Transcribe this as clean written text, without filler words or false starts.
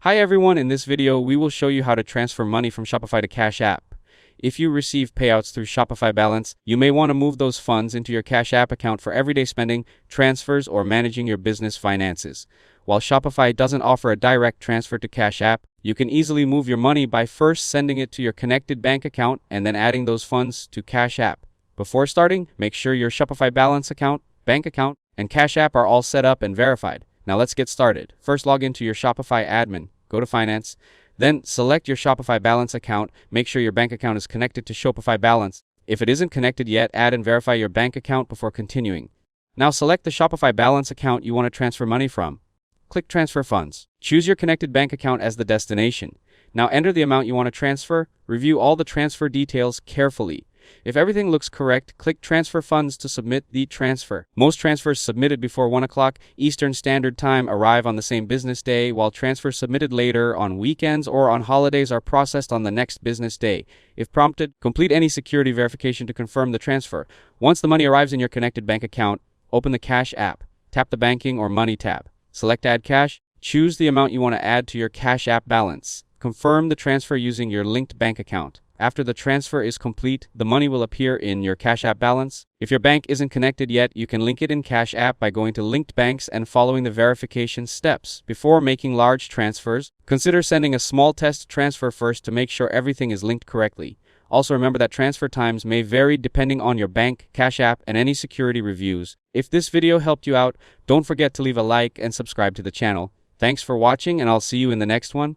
Hi everyone, in this video we will show you how to transfer money from Shopify to Cash App. If you receive payouts through Shopify Balance, you may want to move those funds into your Cash App account for everyday spending, transfers, or managing your business finances. While Shopify doesn't offer a direct transfer to Cash App, you can easily move your money by first sending it to your connected bank account and then adding those funds to Cash App. Before starting, make sure your Shopify Balance account, bank account, and Cash App are all set up and verified. Now let's get started. First, log into your Shopify admin. Go to Finance. Then select your Shopify Balance account. Make sure your bank account is connected to Shopify Balance. If it isn't connected yet, add and verify your bank account before continuing. Now select the Shopify Balance account you want to transfer money from. Click Transfer Funds. Choose your connected bank account as the destination. Now enter the amount you want to transfer. Review all the transfer details carefully. If everything looks correct, click Transfer Funds to submit the transfer. Most transfers submitted before 1 o'clock Eastern Standard Time arrive on the same business day, while transfers submitted later on weekends or on holidays are processed on the next business day. If prompted, complete any security verification to confirm the transfer. Once the money arrives in your connected bank account, open the Cash app. Tap the Banking or Money tab. Select Add Cash. Choose the amount you want to add to your Cash App balance. Confirm the transfer using your linked bank account. After the transfer is complete, the money will appear in your Cash App balance. If your bank isn't connected yet, you can link it in Cash App by going to Linked Banks and following the verification steps. Before making large transfers, consider sending a small test transfer first to make sure everything is linked correctly. Also remember that transfer times may vary depending on your bank, Cash App, and any security reviews. If this video helped you out, don't forget to leave a like and subscribe to the channel. Thanks for watching, and I'll see you in the next one.